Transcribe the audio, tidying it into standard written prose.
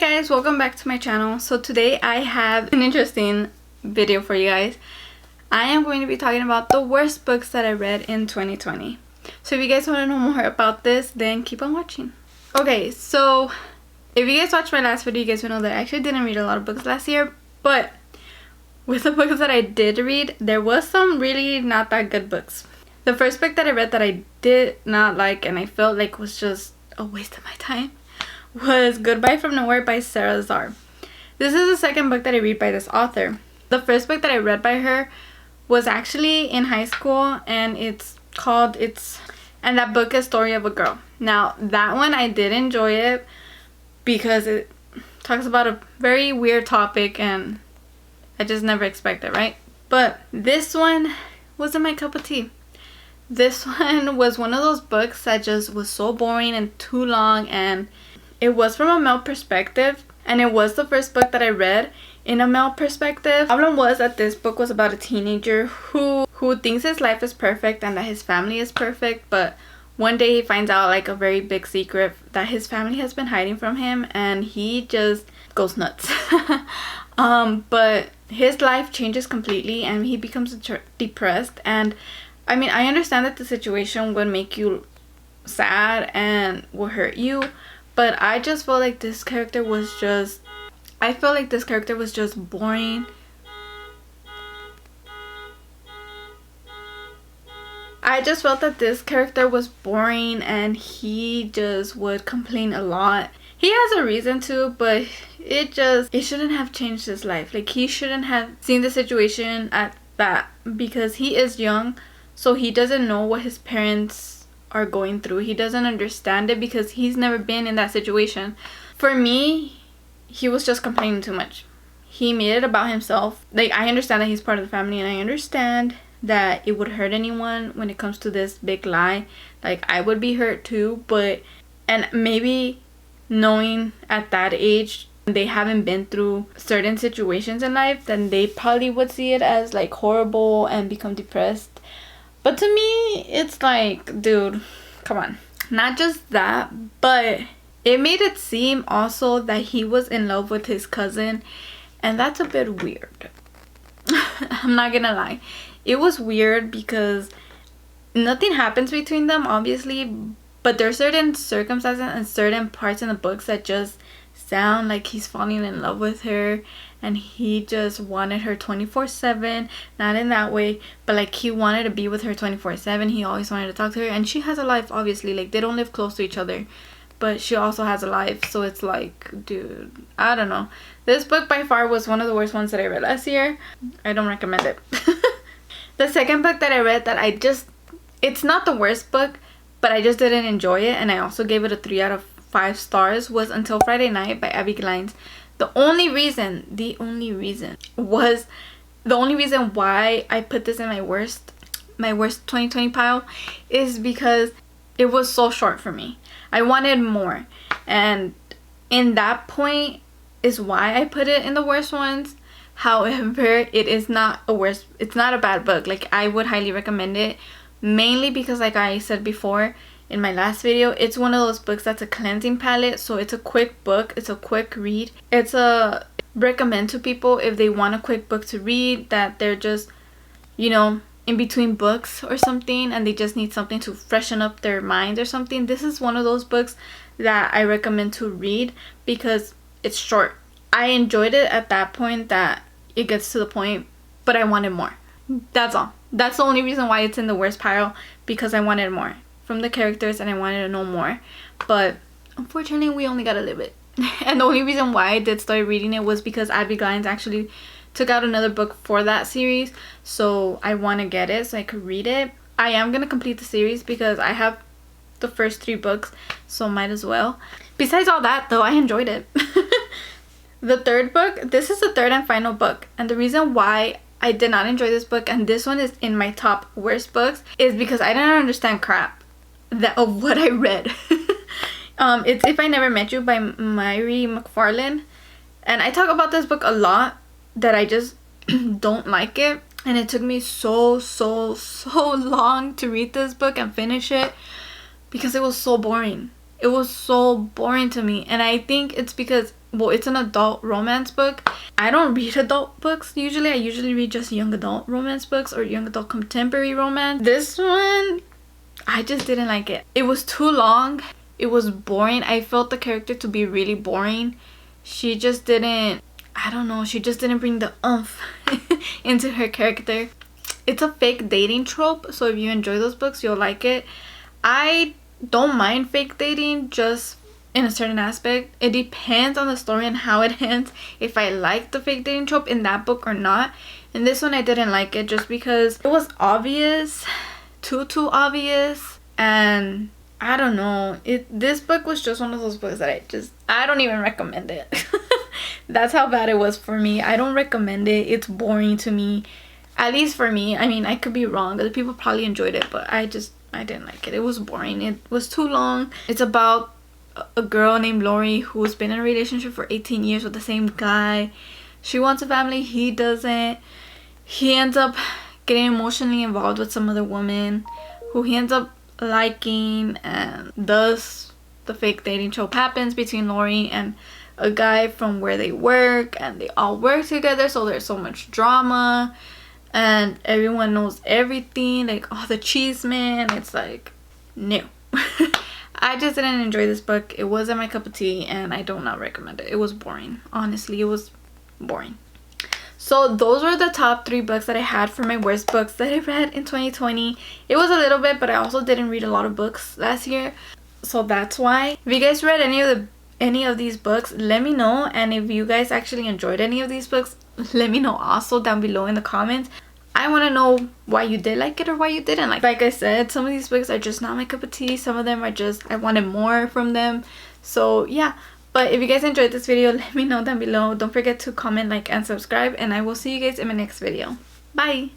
Guys, welcome back to my channel. So today I have an interesting video for you guys. I am going to be talking about the worst books that I read in 2020. So if you guys want to know more about this, then keep on watching. Okay, so if you guys watched my last video, you guys will know that I actually didn't read a lot of books last year, but with the books that I did read, there was some really not that good books. The first book that I read that I did not like and I felt like was just a waste of my time was Goodbye from Nowhere by Sarah Zarr. This is the second book that I read by this author. The first book that I read by her was actually in high school, and and that book is Story of a Girl. Now that one I did enjoy it because it talks about a very weird topic and I just never expected, right? But this one wasn't my cup of tea. This one was one of those books that just was so boring and too long, and it was from a male perspective, and it was the first book that I read in a male perspective. The problem was that this book was about a teenager who thinks his life is perfect and that his family is perfect, but one day he finds out like a very big secret that his family has been hiding from him, and he just goes nuts. But his life changes completely and he becomes depressed. And I mean, I understand that the situation would make you sad and would hurt you, but I just felt like this character was just boring. I just felt that this character was boring and he just would complain a lot. He has a reason to, but it shouldn't have changed his life. Like, he shouldn't have seen the situation at that, because he is young, so he doesn't know what his parents are going through. He doesn't understand it because he's never been in that situation. For me, he was just complaining too much. He made it about himself. Like, I understand that he's part of the family, and I understand that it would hurt anyone when it comes to this big lie. Like, I would be hurt too, and maybe knowing at that age they haven't been through certain situations in life, then they probably would see it as like horrible and become depressed. But to me, it's like, dude, come on. Not just that, but it made it seem also that he was in love with his cousin, and that's a bit weird. I'm not gonna lie. It was weird because nothing happens between them, obviously, but there's certain circumstances and certain parts in the books that just sound like he's falling in love with her, and he just wanted her 24/7. Not in that way, but like he wanted to be with her 24/7. He always wanted to talk to her, and she has a life, obviously. Like, they don't live close to each other, but she also has a life. So it's like, dude, I don't know. This book by far was one of the worst ones that I read last year. I don't recommend it. The second book that I read that it's not the worst book, but I just didn't enjoy it, and I also gave it a 3 out of 5 stars, was Until Friday Night by Abby Glines. The only reason why I put this in my worst 2020 pile is because it was so short for me. I wanted more, and in that point is why I put it in the worst ones. However, it's not a bad book. Like, I would highly recommend it, mainly because, like I said before in my last video, it's one of those books that's a cleansing palette. So it's a quick book, it's a quick read. It's a recommend to people if they want a quick book to read, that they're just, in between books or something, and they just need something to freshen up their mind or something. This is one of those books that I recommend to read because it's short. I enjoyed it at that point, that it gets to the point, but I wanted more. That's all. That's the only reason why it's in the worst pile, because I wanted more from the characters and I wanted to know more. But unfortunately, we only got a little bit. And the only reason why I did start reading it was because Abby Glines actually took out another book for that series, so I want to get it so I could read it. I am going to complete the series because I have the first 3 books, so might as well. Besides all that, though, I enjoyed it. The third book, this is the third and final book, and the reason why I did not enjoy this book, and this one is in my top worst books, is because I didn't understand crap of what I read. It's If I Never Met You by Mary McFarlane, and I talk about this book a lot, that I just don't like it, and it took me so long to read this book and finish it because it was so boring. It was so boring to me, and I think it's because well, it's an adult romance book. I don't read adult books usually. I usually read just young adult romance books or young adult contemporary romance. This one, I just didn't like it. It was too long. It was boring. I felt the character to be really boring. She just didn't, I don't know, she just didn't bring the oomph into her character. It's a fake dating trope, so if you enjoy those books, you'll like it. I don't mind fake dating, just in a certain aspect. It depends on the story and how it ends, if I like the fake dating trope in that book or not. In this one, I didn't like it just because it was obvious, too obvious, and I don't know. This book was just one of those books that I don't even recommend it. That's how bad it was for me. I don't recommend it. It's boring to me. At least for me. I mean, I could be wrong. Other people probably enjoyed it, but I didn't like it. It was boring. It was too long. It's about a girl named Lori who's been in a relationship for 18 years with the same guy. She wants a family. He doesn't. He ends up getting emotionally involved with some other woman who he ends up liking, and thus the fake dating trope happens between Lori and a guy from where they work, and they all work together, so there's so much drama and everyone knows everything, like, oh, the cheese man. It's like, no. I just didn't enjoy this book. It wasn't my cup of tea, and I do not recommend it. It was boring. Honestly, it was boring. So those were the top 3 books that I had for my worst books that I read in 2020. It was a little bit, but I also didn't read a lot of books last year, so that's why. If you guys read any of these books, let me know. And if you guys actually enjoyed any of these books, let me know also down below in the comments. I want to know why you did like it or why you didn't like it. Like I said, some of these books are just not my cup of tea. Some of them are just, I wanted more from them. So yeah. But if you guys enjoyed this video, let me know down below. Don't forget to comment, like, and subscribe. And I will see you guys in my next video. Bye!